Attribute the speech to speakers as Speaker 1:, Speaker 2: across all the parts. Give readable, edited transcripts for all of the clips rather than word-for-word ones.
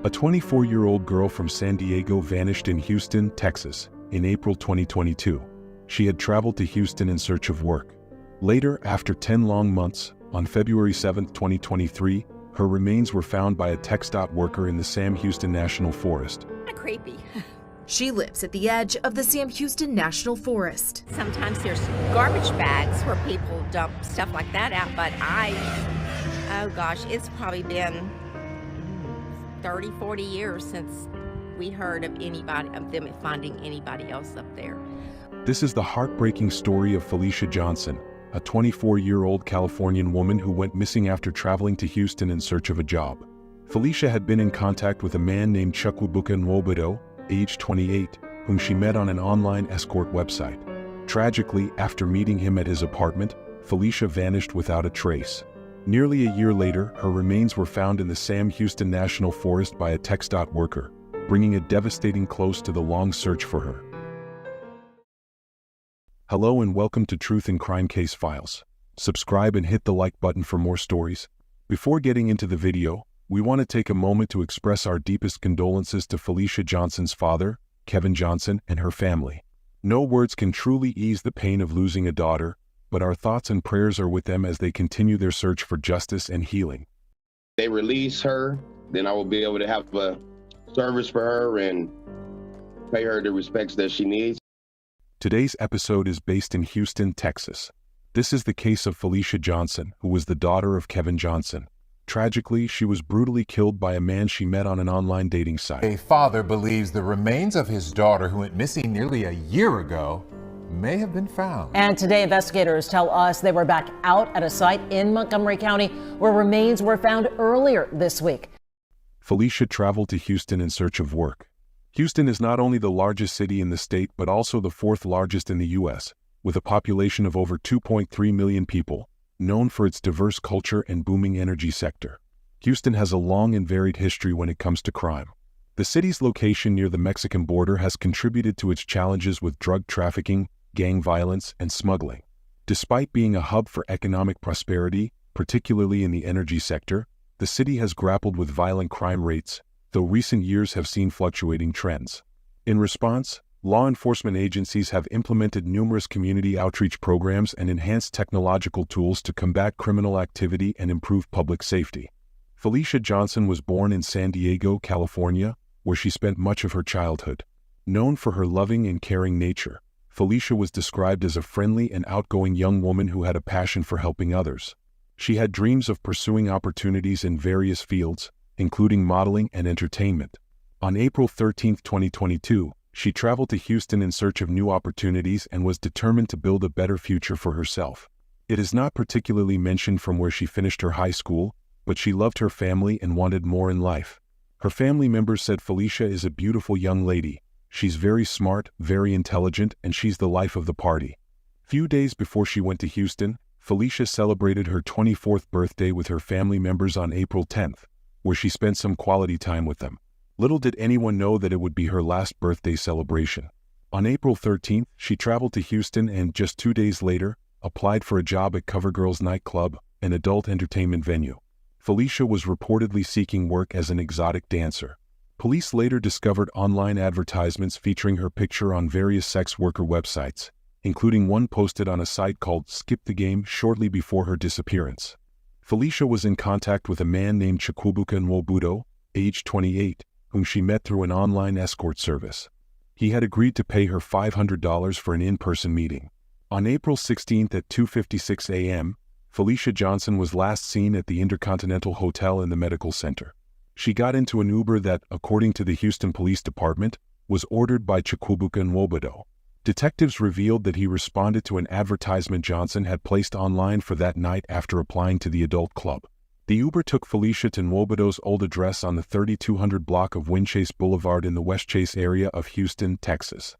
Speaker 1: A 24-year-old girl from San Diego vanished in Houston, Texas, in April 2022. She had traveled to Houston in search of work. Later, after 10 long months, on February 7, 2023, her remains were found by a TxDOT worker in the Sam Houston National Forest.
Speaker 2: Creepy.
Speaker 3: She lives at the edge of the Sam Houston National Forest.
Speaker 2: Sometimes there's garbage bags where people dump stuff like that out, but oh gosh, it's probably been 30, 40 years since we heard of them finding anybody else up there.
Speaker 1: This is the heartbreaking story of Felicia Johnson, a 24-year-old Californian woman who went missing after traveling to Houston in search of a job. Felicia had been in contact with a man named Chukwuebuka Nwobodo, age 28, whom she met on an online escort website. Tragically, after meeting him at his apartment, Felicia vanished without a trace. Nearly a year later, her remains were found in the Sam Houston National Forest by a TxDOT worker, bringing a devastating close to the long search for her. Hello and welcome to Truth in Crime Case Files. Subscribe and hit the like button for more stories. Before getting into the video, we want to take a moment to express our deepest condolences to Felicia Johnson's father, Kevin Johnson, and her family. No words can truly ease the pain of losing a daughter, but our thoughts and prayers are with them as they continue their search for justice and healing.
Speaker 4: They release her, then I will be able to have a service for her and pay her the respects that she needs.
Speaker 1: Today's episode is based in Houston, Texas. This is the case of Felicia Johnson, who was the daughter of Kevin Johnson. Tragically, she was brutally killed by a man she met on an online dating site.
Speaker 5: A father believes the remains of his daughter, who went missing nearly a year ago, may have been found.
Speaker 6: And today, investigators tell us they were back out at a site in Montgomery County where remains were found earlier this week.
Speaker 1: Felicia traveled to Houston in search of work. Houston is not only the largest city in the state, but also the fourth largest in the U.S., with a population of over 2.3 million people, known for its diverse culture and booming energy sector. Houston has a long and varied history when it comes to crime. The city's location near the Mexican border has contributed to its challenges with drug trafficking, gang violence, and smuggling. Despite being a hub for economic prosperity, particularly in the energy sector, the city has grappled with violent crime rates, though recent years have seen fluctuating trends. In response, law enforcement agencies have implemented numerous community outreach programs and enhanced technological tools to combat criminal activity and improve public safety. Felicia Johnson was born in San Diego, California, where she spent much of her childhood. Known for her loving and caring nature, Felicia was described as a friendly and outgoing young woman who had a passion for helping others. She had dreams of pursuing opportunities in various fields, including modeling and entertainment. On April 13, 2022, she traveled to Houston in search of new opportunities and was determined to build a better future for herself. It is not particularly mentioned from where she finished her high school, but she loved her family and wanted more in life. Her family members said Felicia is a beautiful young lady. She's very smart, very intelligent, and she's the life of the party. Few days before she went to Houston, Felicia celebrated her 24th birthday with her family members on April 10th, where she spent some quality time with them. Little did anyone know that it would be her last birthday celebration. On April 13th, she traveled to Houston and, just 2 days later, applied for a job at CoverGirls nightclub, an adult entertainment venue. Felicia was reportedly seeking work as an exotic dancer. Police later discovered online advertisements featuring her picture on various sex worker websites, including one posted on a site called Skip the Game shortly before her disappearance. Felicia was in contact with a man named Chukwuebuka Nwobodo, age 28, whom she met through an online escort service. He had agreed to pay her $500 for an in-person meeting. On April 16th at 2:56 a.m., Felicia Johnson was last seen at the Intercontinental Hotel in the medical center. She got into an Uber that, according to the Houston Police Department, was ordered by Chukwuebuka Nwobodo. Detectives revealed that he responded to an advertisement Johnson had placed online for that night after applying to the adult club. The Uber took Felicia to Nwobodo's old address on the 3200 block of Windchase Boulevard in the Westchase area of Houston, Texas.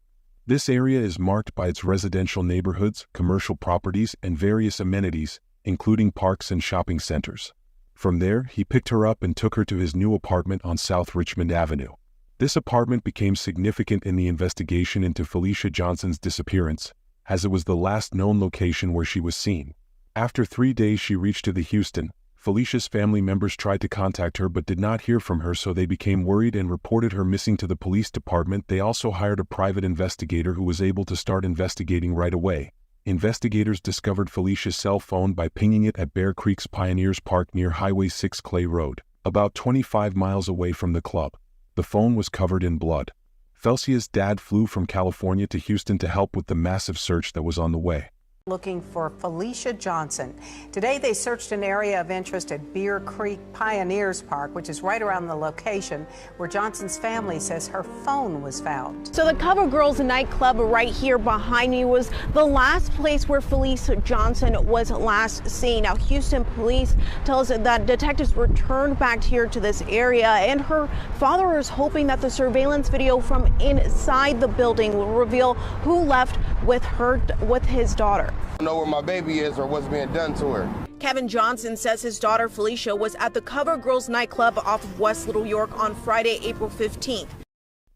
Speaker 1: This area is marked by its residential neighborhoods, commercial properties, and various amenities, including parks and shopping centers. From there, he picked her up and took her to his new apartment on South Richmond Avenue. This apartment became significant in the investigation into Felicia Johnson's disappearance, as it was the last known location where she was seen. After 3 days, she reached to the Houston, Felicia's family members tried to contact her but did not hear from her, so they became worried and reported her missing to the police department. They also hired a private investigator who was able to start investigating right away. Investigators discovered Felicia's cell phone by pinging it at Bear Creek's Pioneers Park near Highway 6 Clay Road, about 25 miles away from the club. The phone was covered in blood. Felicia's dad flew from California to Houston to help with the massive search that was on the way.
Speaker 7: Looking for Felicia Johnson. Today they searched an area of interest at Bear Creek Pioneers Park, which is right around the location where Johnson's family says her phone was found.
Speaker 8: So the Cover Girls nightclub right here behind me was the last place where Felicia Johnson was last seen. Now Houston police tell us that detectives returned back here to this area, and her father is hoping that the surveillance video from inside the building will reveal who left with his daughter.
Speaker 4: I don't know where my baby is or what's being done to her.
Speaker 8: Kevin Johnson says his daughter Felicia was at the Cover Girls nightclub off of West Little York on Friday, April 15th.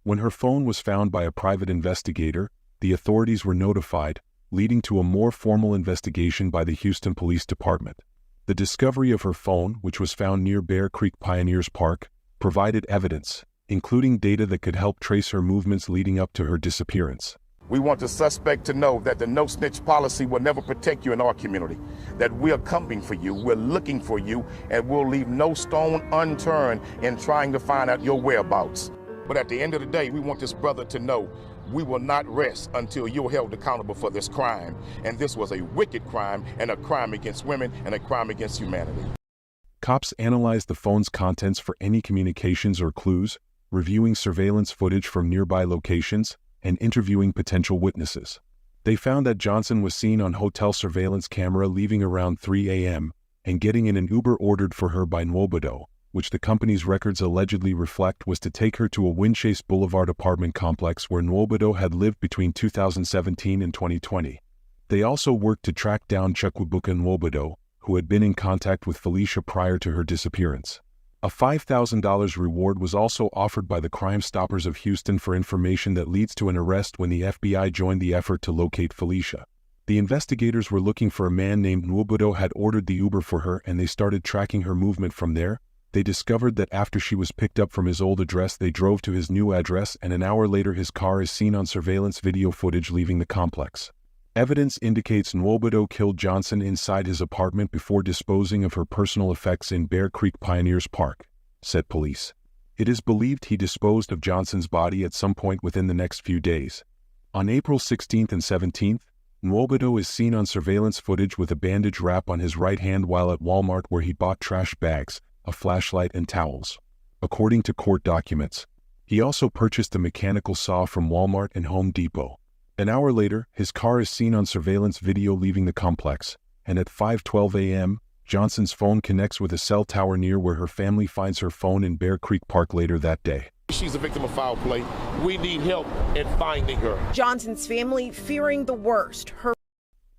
Speaker 1: When her phone was found by a private investigator, the authorities were notified, leading to a more formal investigation by the Houston Police Department. The discovery of her phone, which was found near Bear Creek Pioneers Park, provided evidence, including data that could help trace her movements leading up to her disappearance.
Speaker 9: We want the suspect to know that the no-snitch policy will never protect you in our community, that we're coming for you, we're looking for you, and we'll leave no stone unturned in trying to find out your whereabouts. But at the end of the day, we want this brother to know we will not rest until you're held accountable for this crime. And this was a wicked crime, and a crime against women, and a crime against humanity.
Speaker 1: Cops analyzed the phone's contents for any communications or clues, reviewing surveillance footage from nearby locations, and interviewing potential witnesses. They found that Johnson was seen on hotel surveillance camera leaving around 3 a.m. and getting in an Uber ordered for her by Nwobodo, which the company's records allegedly reflect was to take her to a Winchase Boulevard apartment complex where Nwobodo had lived between 2017 and 2020. They also worked to track down Chukwuebuka Nwobodo, who had been in contact with Felicia prior to her disappearance. A $5,000 reward was also offered by the Crime Stoppers of Houston for information that leads to an arrest when the FBI joined the effort to locate Felicia. The investigators were looking for a man named Nwobodo had ordered the Uber for her, and they started tracking her movement from there. They discovered that after she was picked up from his old address, they drove to his new address, and an hour later his car is seen on surveillance video footage leaving the complex. Evidence indicates Nwobodo killed Johnson inside his apartment before disposing of her personal effects in Bear Creek Pioneers Park, said police. It is believed he disposed of Johnson's body at some point within the next few days. On April 16th and 17th, Nwobodo is seen on surveillance footage with a bandage wrap on his right hand while at Walmart, where he bought trash bags, a flashlight, and towels. According to court documents, he also purchased a mechanical saw from Walmart and Home Depot. An hour later, his car is seen on surveillance video leaving the complex, and at 5:12 a.m., Johnson's phone connects with a cell tower near where her family finds her phone in Bear Creek Park later that day.
Speaker 9: She's a victim of foul play. We need help in finding her.
Speaker 8: Johnson's family fearing the worst.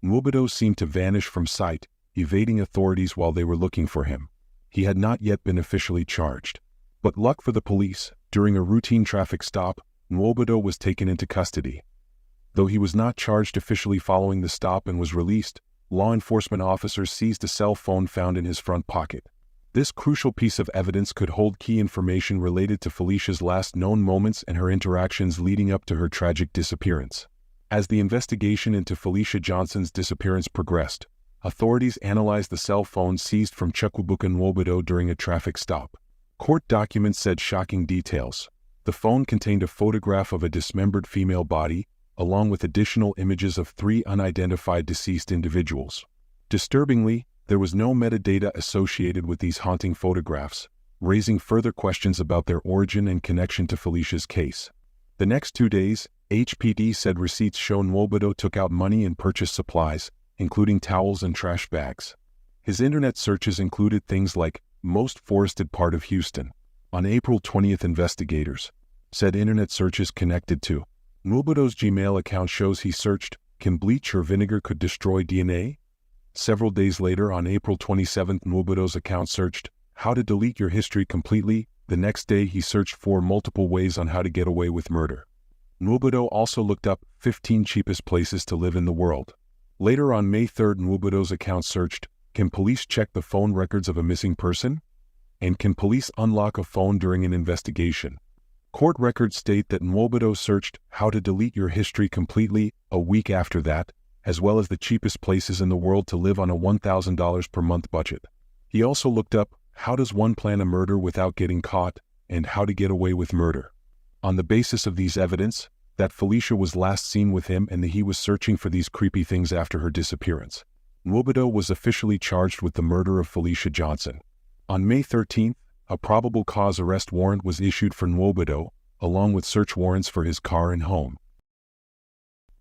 Speaker 1: Nwobodo seemed to vanish from sight, evading authorities while they were looking for him. He had not yet been officially charged. But luck for the police, during a routine traffic stop, Nwobodo was taken into custody. Though he was not charged officially following the stop and was released, law enforcement officers seized a cell phone found in his front pocket. This crucial piece of evidence could hold key information related to Felicia's last known moments and her interactions leading up to her tragic disappearance. As the investigation into Felicia Johnson's disappearance progressed, authorities analyzed the cell phone seized from Chukwuebuka Nwobodo during a traffic stop. Court documents said shocking details. The phone contained a photograph of a dismembered female body, along with additional images of 3 unidentified deceased individuals. Disturbingly, there was no metadata associated with these haunting photographs, raising further questions about their origin and connection to Felicia's case. The next 2 days, HPD said receipts show Nwobodo took out money and purchased supplies, including towels and trash bags. His internet searches included things like most forested part of Houston. On April 20th, investigators said internet searches connected to Nwobodo's Gmail account shows he searched, "Can bleach or vinegar could destroy DNA?" Several days later, on April 27th, Nwobodo's account searched, "How to delete your history completely." The next day, he searched for multiple ways on how to get away with murder. Nwobodo also looked up 15 cheapest places to live in the world. Later on May 3rd, Nwobodo's account searched, Can police check the phone records of a missing person? And can police unlock a phone during an investigation? Court records state that Nwobodo searched how to delete your history completely a week after that, as well as the cheapest places in the world to live on a $1,000 per month budget. He also looked up how does one plan a murder without getting caught and how to get away with murder. On the basis of these evidence, that Felicia was last seen with him and that he was searching for these creepy things after her disappearance. Nwobodo was officially charged with the murder of Felicia Johnson. On May 13th, a probable cause arrest warrant was issued for Nwobodo, along with search warrants for his car and home.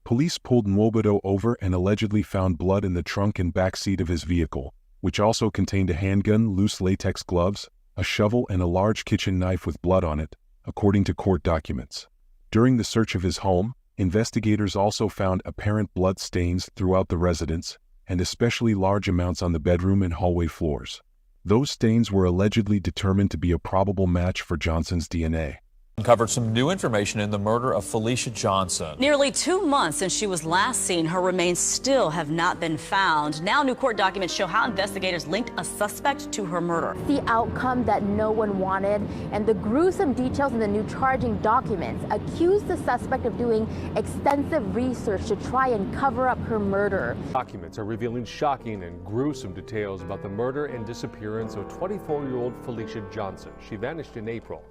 Speaker 1: Police pulled Nwobodo over and allegedly found blood in the trunk and back seat of his vehicle, which also contained a handgun, loose latex gloves, a shovel, and a large kitchen knife with blood on it, according to court documents. During the search of his home, investigators also found apparent blood stains throughout the residence, and especially large amounts on the bedroom and hallway floors. Those stains were allegedly determined to be a probable match for Johnson's DNA.
Speaker 10: Uncovered some new information in the murder of Felicia Johnson.
Speaker 11: Nearly 2 months since she was last seen, her remains still have not been found. Now new court documents show how investigators linked a suspect to her murder.
Speaker 12: The outcome that no one wanted, and the gruesome details in the new charging documents accused the suspect of doing extensive research to try and cover up her murder.
Speaker 13: Documents are revealing shocking and gruesome details about the murder and disappearance of 24-year-old Felicia Johnson. She vanished in April.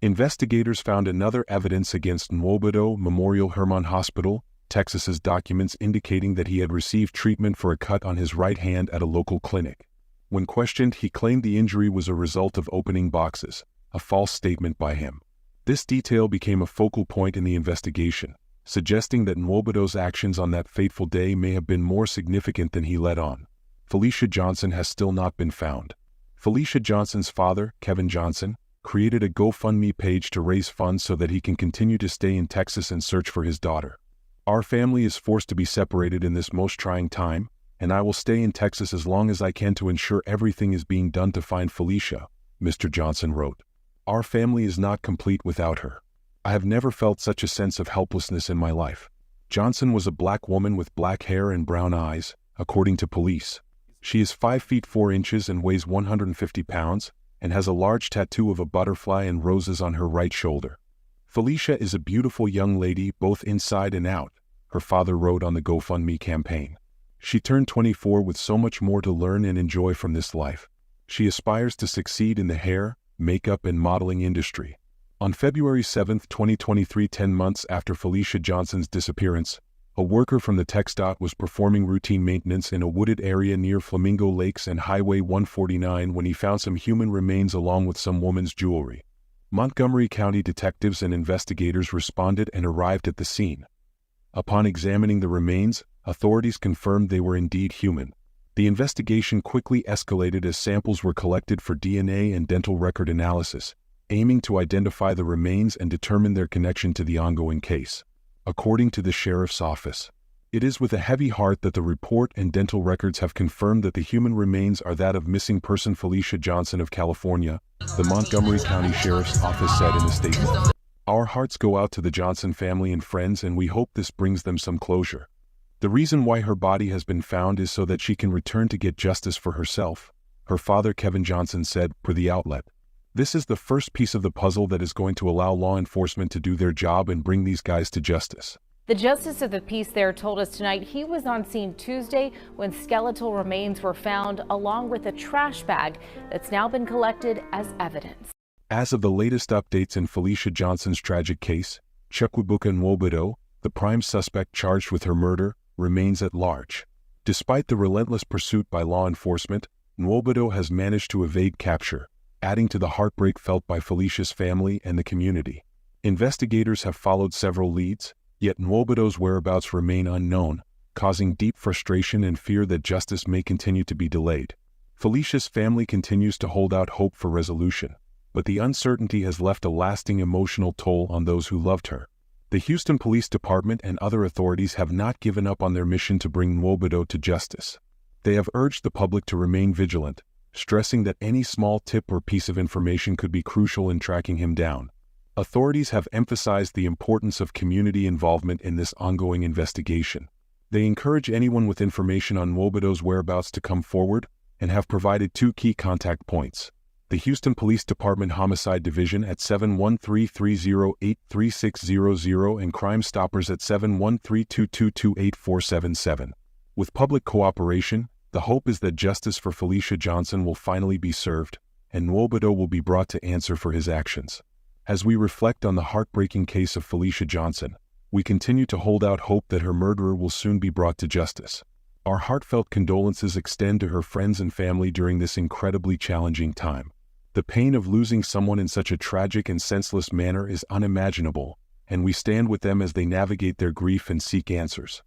Speaker 1: Investigators found another evidence against Nwobodo Memorial Hermann Hospital, Texas's documents indicating that he had received treatment for a cut on his right hand at a local clinic. When questioned, he claimed the injury was a result of opening boxes, a false statement by him. This detail became a focal point in the investigation, suggesting that Nwobodo's actions on that fateful day may have been more significant than he let on. Felicia Johnson has still not been found. Felicia Johnson's father, Kevin Johnson, created a GoFundMe page to raise funds so that he can continue to stay in Texas and search for his daughter. Our family is forced to be separated in this most trying time, and I will stay in Texas as long as I can to ensure everything is being done to find Felicia, Mr. Johnson wrote. Our family is not complete without her. I have never felt such a sense of helplessness in my life. Johnson was a black woman with black hair and brown eyes, according to police. She is 5 feet 4 inches and weighs 150 pounds, and has a large tattoo of a butterfly and roses on her right shoulder. Felicia is a beautiful young lady both inside and out, her father wrote on the GoFundMe campaign. She turned 24 with so much more to learn and enjoy from this life. She aspires to succeed in the hair, makeup, and modeling industry. On February 7, 2023, 10 months after Felicia Johnson's disappearance, a worker from the TxDOT was performing routine maintenance in a wooded area near Flamingo Lakes and Highway 149 when he found some human remains along with some woman's jewelry. Montgomery County detectives and investigators responded and arrived at the scene. Upon examining the remains, authorities confirmed they were indeed human. The investigation quickly escalated as samples were collected for DNA and dental record analysis, aiming to identify the remains and determine their connection to the ongoing case. According to the sheriff's office, it is with a heavy heart that the report and dental records have confirmed that the human remains are that of missing person Felicia Johnson of California, the Montgomery County Sheriff's Office said in a statement. Our hearts go out to the Johnson family and friends, and we hope this brings them some closure. The reason why her body has been found is so that she can return to get justice for herself, her father Kevin Johnson said, per the outlet. This is the first piece of the puzzle that is going to allow law enforcement to do their job and bring these guys to justice.
Speaker 14: The justice of the peace there told us tonight he was on scene Tuesday when skeletal remains were found along with a trash bag that's now been collected as evidence.
Speaker 1: As of the latest updates in Felicia Johnson's tragic case, Chukwuebuka Nwobodo, the prime suspect charged with her murder, remains at large. Despite the relentless pursuit by law enforcement, Nwobodo has managed to evade capture, adding to the heartbreak felt by Felicia's family and the community. Investigators have followed several leads, yet Nwobodo's whereabouts remain unknown, causing deep frustration and fear that justice may continue to be delayed. Felicia's family continues to hold out hope for resolution, but the uncertainty has left a lasting emotional toll on those who loved her. The Houston Police Department and other authorities have not given up on their mission to bring Nwobodo to justice. They have urged the public to remain vigilant, stressing that any small tip or piece of information could be crucial in tracking him down. Authorities have emphasized the importance of community involvement in this ongoing investigation. They encourage anyone with information on Nwobodo's whereabouts to come forward, and have provided 2 key contact points. The Houston Police Department Homicide Division at 713-308-3600 and Crime Stoppers at 713-222-8477. With public cooperation, the hope is that justice for Felicia Johnson will finally be served, and Nwobodo will be brought to answer for his actions. As we reflect on the heartbreaking case of Felicia Johnson, we continue to hold out hope that her murderer will soon be brought to justice. Our heartfelt condolences extend to her friends and family during this incredibly challenging time. The pain of losing someone in such a tragic and senseless manner is unimaginable, and we stand with them as they navigate their grief and seek answers.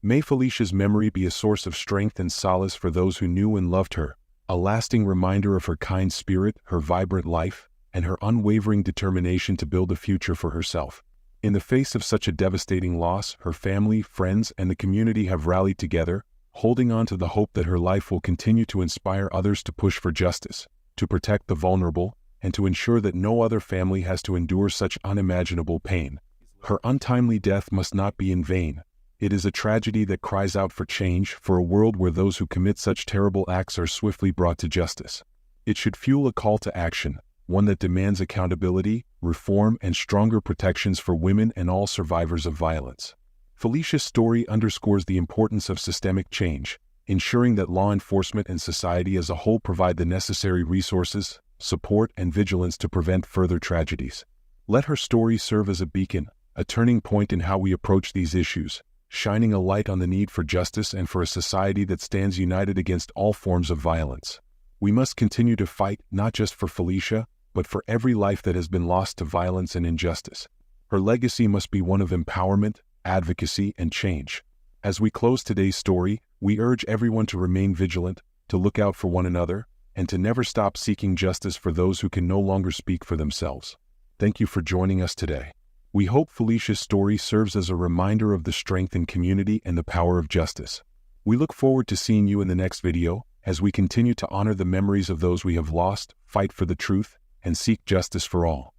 Speaker 1: May Felicia's memory be a source of strength and solace for those who knew and loved her, a lasting reminder of her kind spirit, her vibrant life, and her unwavering determination to build a future for herself. In the face of such a devastating loss, her family, friends, and the community have rallied together, holding on to the hope that her life will continue to inspire others to push for justice, to protect the vulnerable, and to ensure that no other family has to endure such unimaginable pain. Her untimely death must not be in vain. It is a tragedy that cries out for change, for a world where those who commit such terrible acts are swiftly brought to justice. It should fuel a call to action, one that demands accountability, reform, and stronger protections for women and all survivors of violence. Felicia's story underscores the importance of systemic change, ensuring that law enforcement and society as a whole provide the necessary resources, support, and vigilance to prevent further tragedies. Let her story serve as a beacon, a turning point in how we approach these issues, shining a light on the need for justice and for a society that stands united against all forms of violence. We must continue to fight not just for Felicia, but for every life that has been lost to violence and injustice. Her legacy must be one of empowerment, advocacy, and change. As we close today's story, we urge everyone to remain vigilant, to look out for one another, and to never stop seeking justice for those who can no longer speak for themselves. Thank you for joining us today. We hope Felicia's story serves as a reminder of the strength in community and the power of justice. We look forward to seeing you in the next video, as we continue to honor the memories of those we have lost, fight for the truth, and seek justice for all.